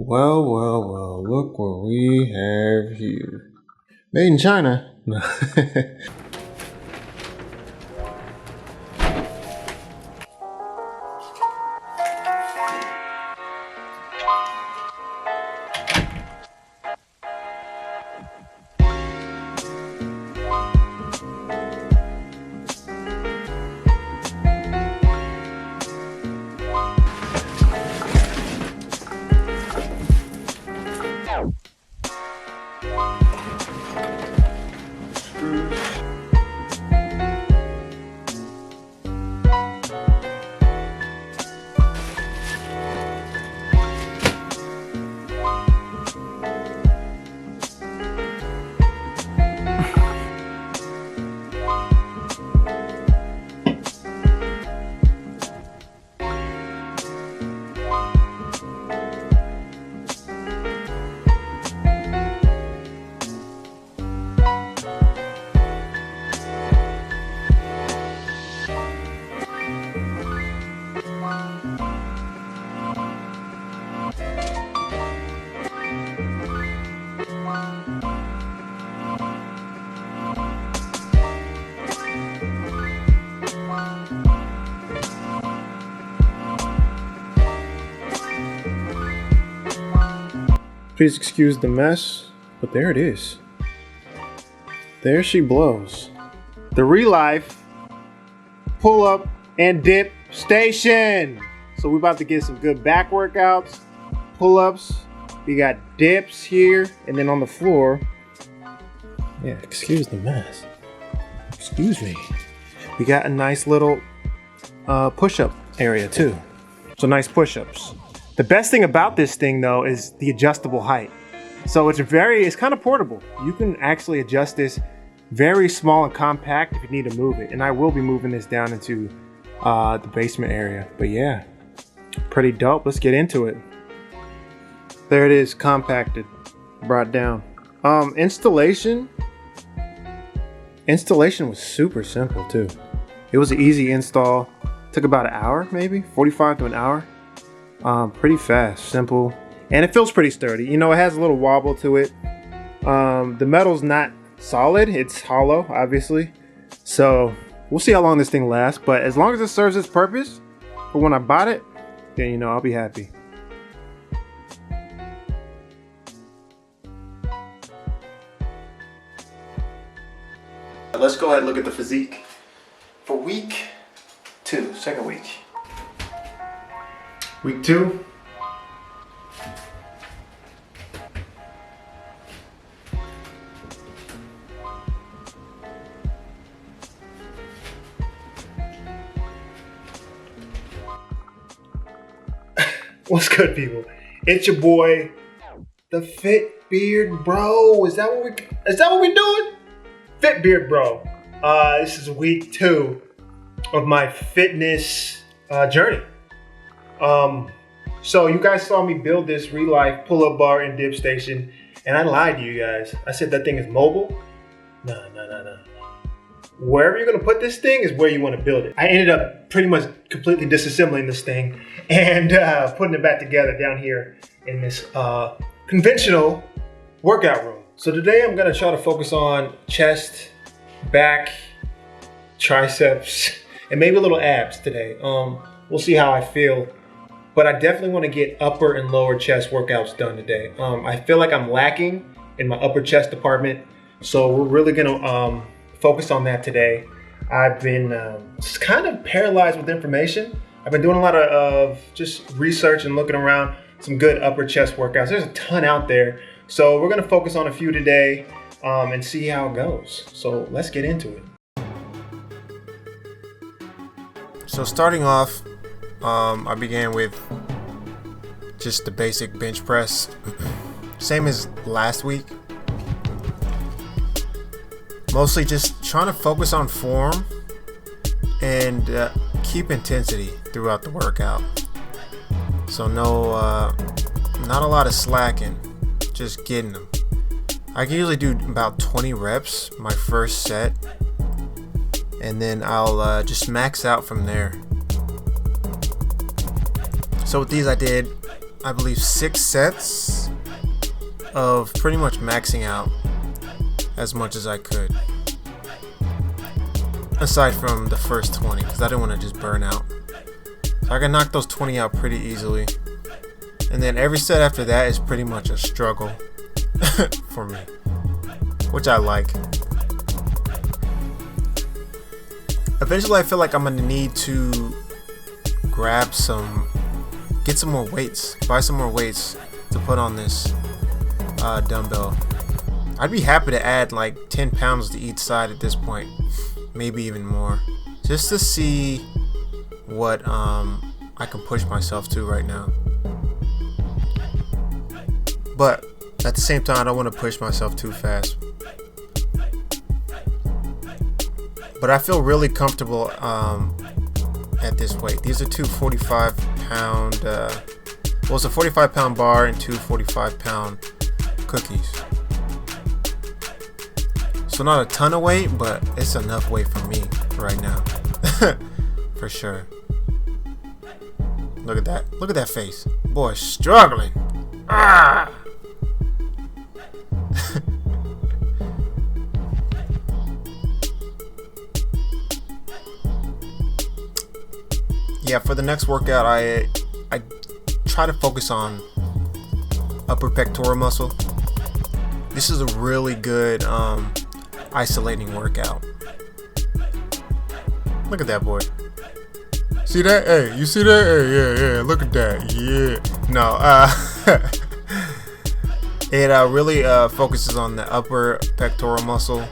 Well, look what we have here. Made in China. Please excuse the mess, but there it is. There she blows. The Relife pull-up and dip station. So we're about to get some good back workouts, pull-ups. We got dips here, and then on the floor. Yeah, excuse the mess. Excuse me. We got a nice little push-up area too. So nice push-ups. The best thing about this thing though is the adjustable height. So it's kind of portable. You can actually adjust this very small and compact if you need to move it. And I will be moving this down into the basement area. But yeah, pretty dope. Let's get into it. There it is, compacted, brought down. Installation was super simple too. It was an easy install. Took about an hour, maybe 45 to an hour. Pretty fast, simple, and it feels pretty sturdy. You know, it has a little wobble to it. The metal's not solid, it's hollow, obviously. So we'll see how long this thing lasts, but as long as it serves its purpose for when I bought it, then you know, I'll be happy. Let's go ahead and look at the physique for week 2, second week. Week 2. What's good, people? It's your boy, the Fit Beard Bro. Is that what we're doing? Fit Beard Bro. This is week 2 of my fitness journey. So you guys saw me build this Relife pull-up bar and dip station, and I lied to you guys. I said that thing is mobile. No. Wherever you're gonna put this thing is where you want to build it. I ended up pretty much completely disassembling this thing and putting it back together down here in this conventional workout room. So today I'm gonna try to focus on chest, back, triceps, and maybe a little abs today. We'll see how I feel. But I definitely want to get upper and lower chest workouts done today. I feel like I'm lacking in my upper chest department. So we're really gonna focus on that today. I've been just kind of paralyzed with information. I've been doing a lot of just research and looking around some good upper chest workouts. There's a ton out there. So we're gonna focus on a few today and see how it goes. So let's get into it. So starting off, I began with just the basic bench press, same as last week. Mostly just trying to focus on form and keep intensity throughout the workout. So not a lot of slacking, just getting them. I can usually do about 20 reps my first set, and then I'll just max out from there. So with these I did I believe 6 sets of pretty much maxing out as much as I could. Aside from the first 20, because I didn't want to just burn out. So I can knock those 20 out pretty easily. And then every set after that is pretty much a struggle for me, which I like. Eventually I feel like I'm going to need to get some more weights, buy some more weights to put on this dumbbell. I'd be happy to add like 10 pounds to each side at this point, maybe even more, just to see what I can push myself to right now. But at the same time, I don't want to push myself too fast. But I feel really comfortable at this weight. These are two 45-pound, well, it's a 45-pound bar and two 45-pound cookies. So not a ton of weight, but it's enough weight for me right now. For sure. Look at that. Look at that face. Boy, struggling. Ah! Yeah, for the next workout, I try to focus on upper pectoral muscle. This is a really good isolating workout. Look at that boy. See that? Hey, you see that? Hey, yeah. Look at that. Yeah. No, it really focuses on the upper pectoral muscle.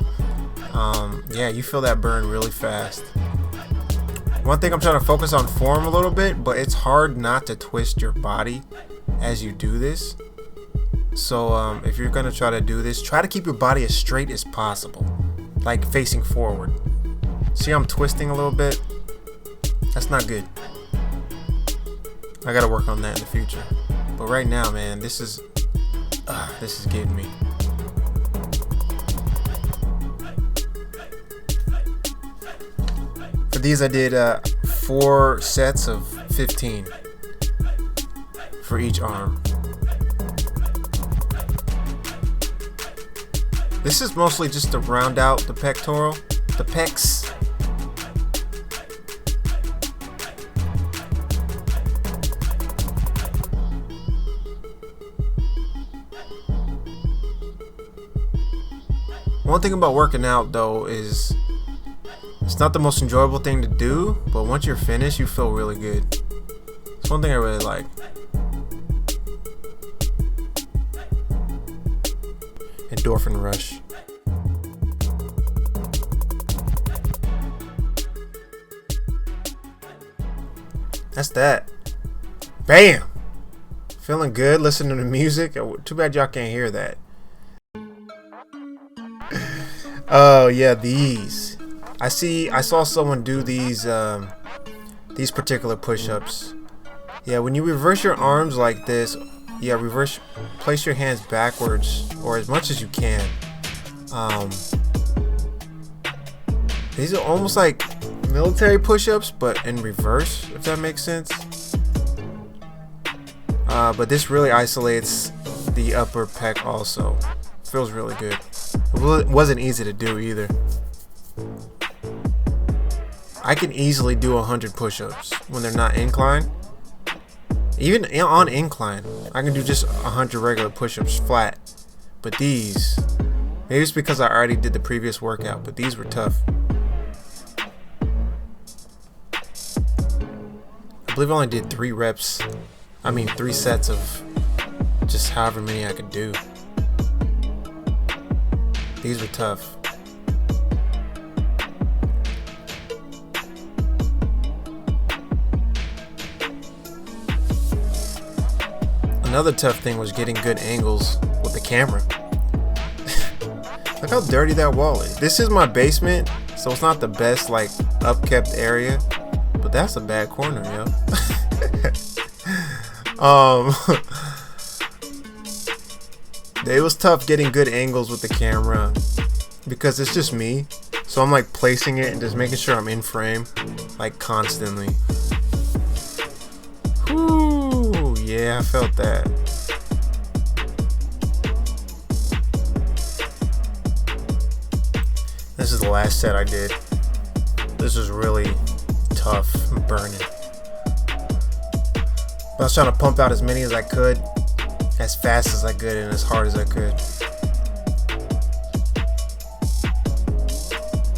Yeah, you feel that burn really fast. One thing I'm trying to focus on form a little bit, but it's hard not to twist your body as you do this. So if you're gonna try to do this, try to keep your body as straight as possible, like facing forward. See, I'm twisting a little bit. That's not good. I gotta work on that in the future. But right now, man, this is getting me. For these, I did 4 sets of 15 for each arm. This is mostly just to round out the pecs. One thing about working out though is it's not the most enjoyable thing to do, but once you're finished, you feel really good. It's one thing I really like. Endorphin rush. That's that. Bam! Feeling good, listening to music. Too bad y'all can't hear that. Oh yeah, these. I saw someone do these particular push-ups. Yeah, when you reverse your arms like this, yeah, place your hands backwards or as much as you can. These are almost like military push-ups, but in reverse, if that makes sense. But this really isolates the upper pec also. Feels really good. It wasn't easy to do either. I can easily do 100 push-ups when they're not incline. Even on incline, I can do just 100 regular push-ups flat. But these, maybe it's because I already did the previous workout, but these were tough. I believe I only did 3 sets of just however many I could do. These were tough. Another tough thing was getting good angles with the camera. Look how dirty that wall is. This is my basement, so it's not the best like upkept area, but that's a bad corner, yo. It was tough getting good angles with the camera because it's just me, so I'm like placing it and just making sure I'm in frame like constantly. Whoo, Yeah, I felt that. This is the last set I did. This was really tough and burning. I was trying to pump out as many as I could, as fast as I could, and as hard as I could.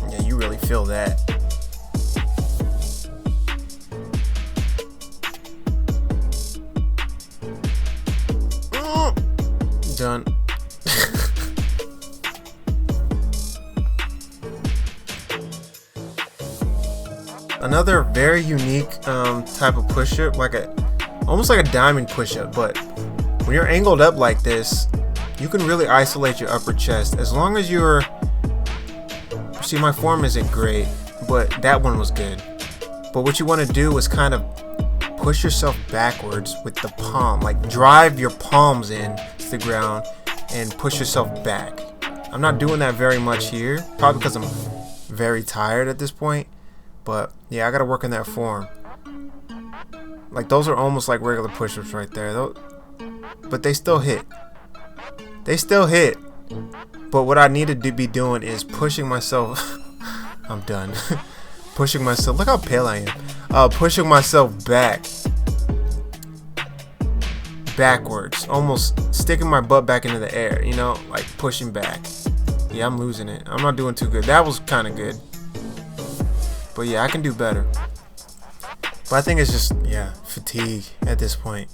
Yeah, you really feel that. Done. Another very unique type of push-up, almost like a diamond push-up, but when you're angled up like this, you can really isolate your upper chest. As long as you're, see, my form isn't great, but that one was good. But what you want to do is kind of push yourself backwards with the palm, like drive your palms in to the ground and push yourself back. I'm not doing that very much here, probably because I'm very tired at this point. But yeah, I gotta work on that form. Like, those are almost like regular push-ups right there. But they still hit. They still hit. But what I need to be doing is pushing myself. I'm done. Pushing myself. Look how pale I am. Pushing myself backwards. Almost sticking my butt back into the air. You know, like pushing back. Yeah, I'm losing it. I'm not doing too good. That was kind of good. But yeah, I can do better. But I think it's just, yeah, fatigue at this point.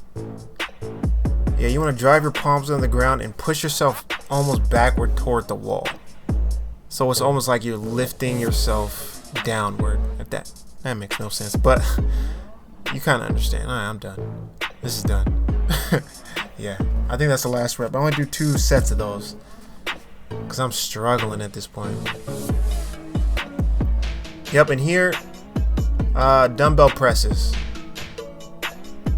Yeah, you want to drive your palms on the ground and push yourself almost backward toward the wall. So it's almost like you're lifting yourself downward. If that makes no sense, but you kind of understand. Alright, I'm done. This is done. Yeah, I think that's the last rep. I want to do 2 sets of those because I'm struggling at this point. Yep, and here, dumbbell presses.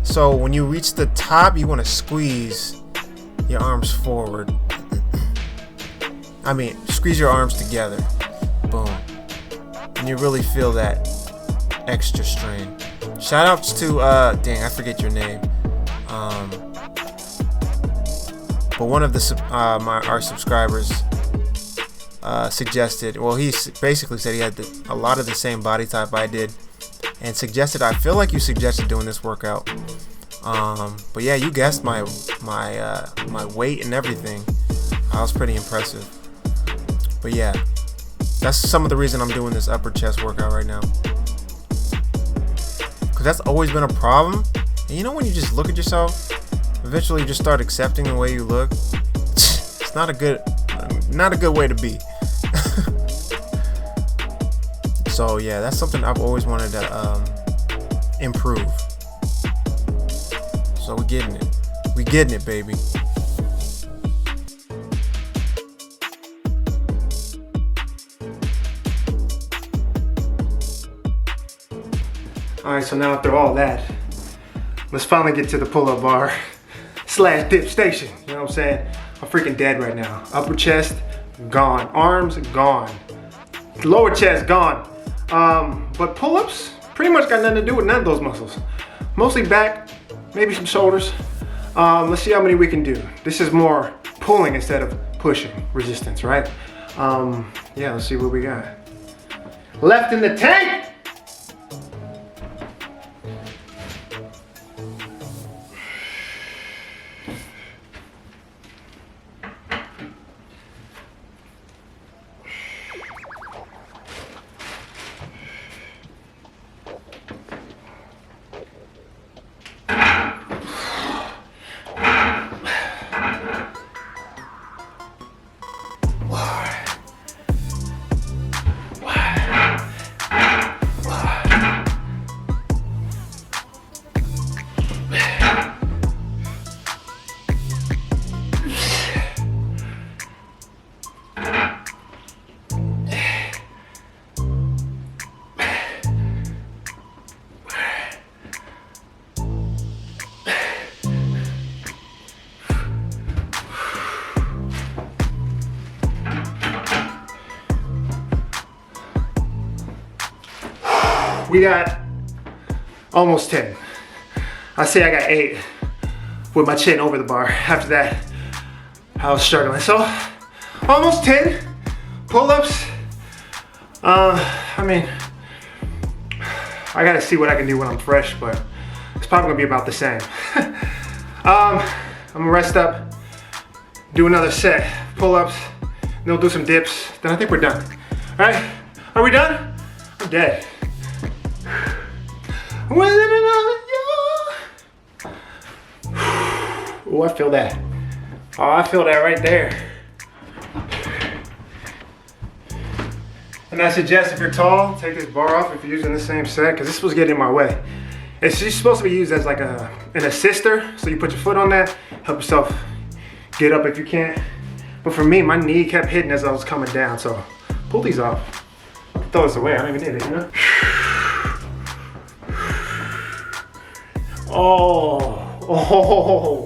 So when you reach the top, you want to squeeze your arms forward. Squeeze your arms together. Boom. And you really feel that extra strain. Shout outs to, dang, I forget your name. But one of our subscribers suggested, well, he basically said he had a lot of the same body type I did, and suggested, I feel like you suggested doing this workout. But yeah, you guessed my weight and everything. I was pretty impressive. But yeah, that's some of the reason I'm doing this upper chest workout right now, because that's always been a problem. And you know, when you just look at yourself, eventually you just start accepting the way you look. It's not a good way to be. So yeah, that's something I've always wanted to improve. So we're getting it, baby. Alright, so now after all that, let's finally get to the pull-up bar / dip station. You know what I'm saying? I'm freaking dead right now. Upper chest, gone. Arms, gone. Lower chest, gone. But pull-ups pretty much got nothing to do with none of those muscles. Mostly back, maybe some shoulders. Let's see how many we can do. This is more pulling instead of pushing, resistance, right? Yeah, let's see what we got. Left in the tank! We got almost 10. I say I got 8. with my chin over the bar. After that, I was struggling. So, almost 10 pull-ups. I mean, I gotta see what I can do when I'm fresh, but it's probably gonna be about the same. I'm gonna rest up, do another set, pull-ups, then we'll do some dips, then I think we're done. All right, are we done? I'm dead. Oh, I feel that. Oh, I feel that right there. And I suggest if you're tall, take this bar off if you're using the same set, because this was getting in my way. It's just supposed to be used as like an assister, so you put your foot on that, help yourself get up if you can't. But for me, my knee kept hitting as I was coming down, so pull these off. Throw this away, I don't even need it, you know? Oh.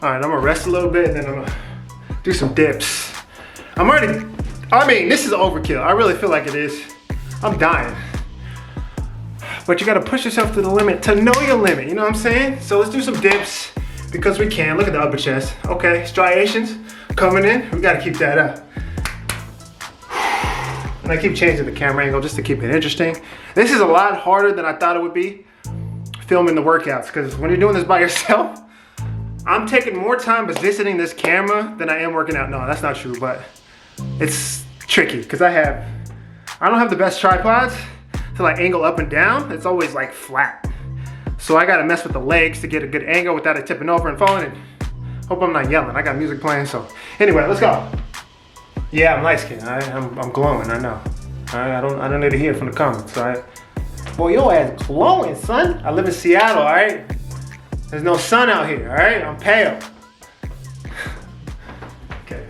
All right, I'm gonna rest a little bit and then I'm gonna do some dips. I mean, this is overkill. I really feel like it is. I'm dying. But you gotta push yourself to the limit to know your limit, you know what I'm saying? So let's do some dips because we can. Look at the upper chest. Okay, striations coming in. We gotta keep that up. And I keep changing the camera angle just to keep it interesting. This is a lot harder than I thought it would be, filming the workouts, because when you're doing this by yourself, I'm taking more time positioning this camera than I am working out. No, that's not true, but it's tricky because I don't have the best tripods to like angle up and down. It's always like flat. So I gotta mess with the legs to get a good angle without it tipping over and falling. And hope I'm not yelling. I got music playing, so anyway, let's go. Yeah, I'm light skinned. I'm glowing, I know. I don't need to hear it from the comments, all right? Boy, your ass glowing, son. I live in Seattle, all right? There's no sun out here, all right? I'm pale. Okay.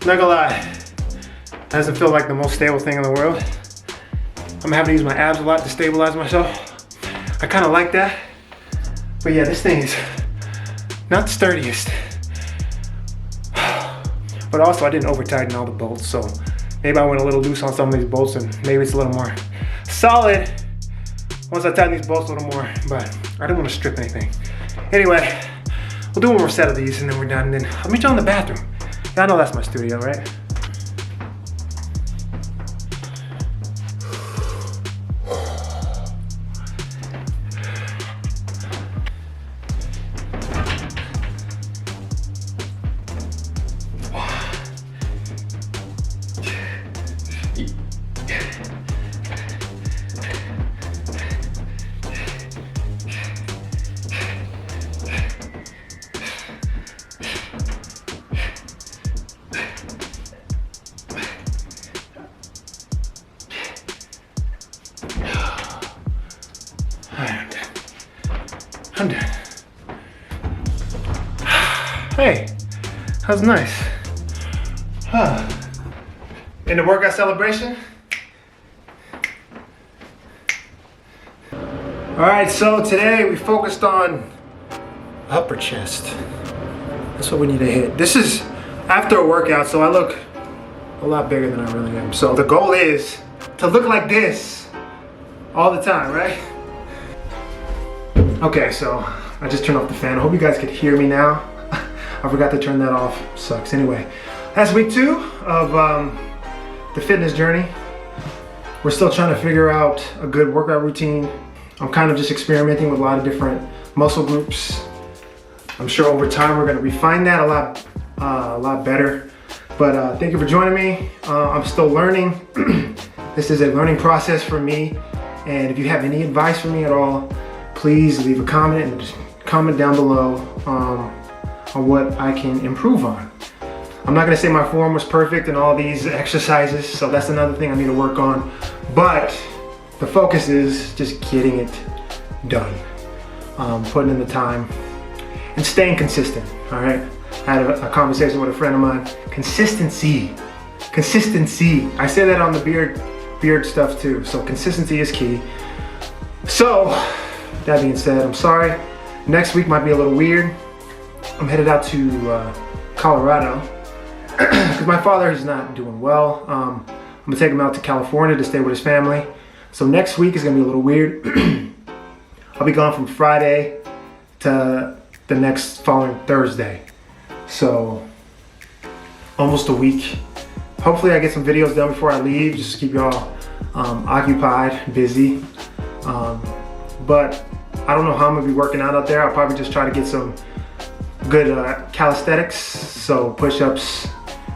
Not gonna lie, doesn't feel like the most stable thing in the world. I'm having to use my abs a lot to stabilize myself. I kind of like that. But yeah, this thing is not the sturdiest. But also I didn't over tighten all the bolts, so maybe I went a little loose on some of these bolts and maybe it's a little more solid once I tighten these bolts a little more, but I didn't want to strip anything. Anyway, we'll do one more set of these and then we're done, and then I'll meet you in the bathroom. I know that's my studio, right? I'm done. Hey, that was nice. In the workout celebration? All right, so today we focused on upper chest. That's what we need to hit. This is after a workout, so I look a lot bigger than I really am. So the goal is to look like this all the time, right? Okay, so I just turned off the fan. I hope you guys could hear me now. I forgot to turn that off. Sucks. Anyway, that's week 2 of the fitness journey. We're still trying to figure out a good workout routine. I'm kind of just experimenting with a lot of different muscle groups. I'm sure over time we're going to refine that a lot better. But thank you for joining me. I'm still learning. This is a learning process for me. And if you have any advice for me at all, please leave a comment and comment down below on what I can improve on. I'm not gonna say my form was perfect in all these exercises, so that's another thing I need to work on. But the focus is just getting it done. Putting in the time and staying consistent, all right? I had a conversation with a friend of mine. Consistency. I say that on the beard stuff too, so consistency is key. So, that being said, I'm sorry. Next week might be a little weird. I'm headed out to Colorado because my father is not doing well. I'm gonna take him out to California to stay with his family. So next week is gonna be a little weird. I'll be gone from Friday to the next following Thursday. So almost a week. Hopefully I get some videos done before I leave, just to keep y'all occupied, busy. But I don't know how I'm gonna be working out there. I'll probably just try to get some good calisthenics, so push-ups,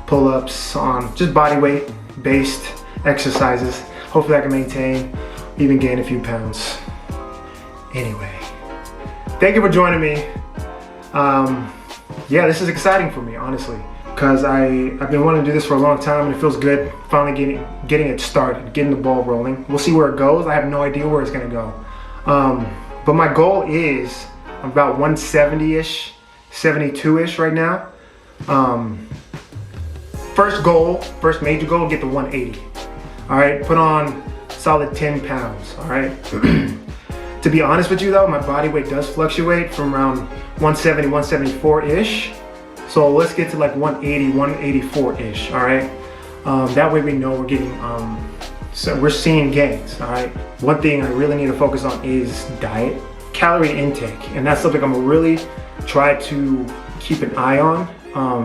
pull-ups on just body weight based exercises. Hopefully I can maintain, even gain a few pounds. Anyway, thank you for joining me. Yeah, this is exciting for me, honestly, because I've been wanting to do this for a long time, and it feels good finally getting it started, getting the ball rolling. We'll see where it goes. I have no idea where it's gonna go. But my goal is, I'm about 170-ish, 72-ish right now. First major goal, get to 180. All right, put on solid 10 pounds, all right? To be honest with you though, my body weight does fluctuate from around 170, 174-ish. So let's get to like 180, 184-ish, all right? That way we know we're getting, so we're seeing gains, all right? One thing I really need to focus on is diet, calorie intake, and that's something I'm gonna really try to keep an eye on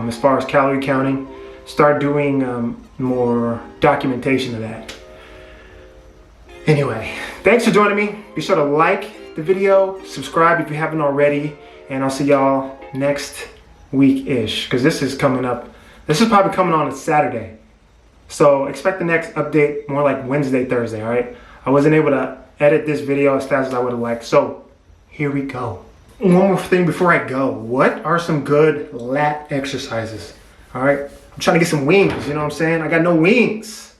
as far as calorie counting. Start doing more documentation of that. Anyway, thanks for joining me. Be sure to like the video, subscribe if you haven't already, and I'll see y'all next week-ish, because this is coming up. This is probably coming on a Saturday. So expect the next update more like Wednesday, Thursday, all right? I wasn't able to edit this video as fast as I would have liked, so here we go. One more thing before I go. What are some good lat exercises, all right? I'm trying to get some wings, you know what I'm saying? I got no wings.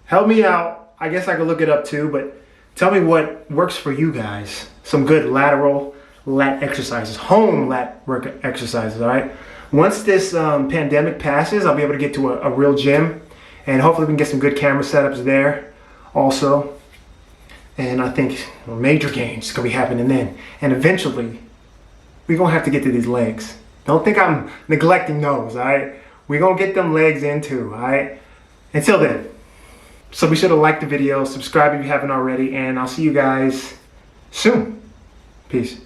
Help me out. I guess I could look it up too, but tell me what works for you guys. Some good lateral lat exercises, home lat work exercises, all right? Once this pandemic passes, I'll be able to get to a real gym, and hopefully we can get some good camera setups there also. And I think major gains gonna be happening then. And eventually, we're gonna have to get to these legs. Don't think I'm neglecting those, all right? We're gonna get them legs in too, all right? Until then. So be sure to like the video, subscribe if you haven't already, and I'll see you guys soon. Peace.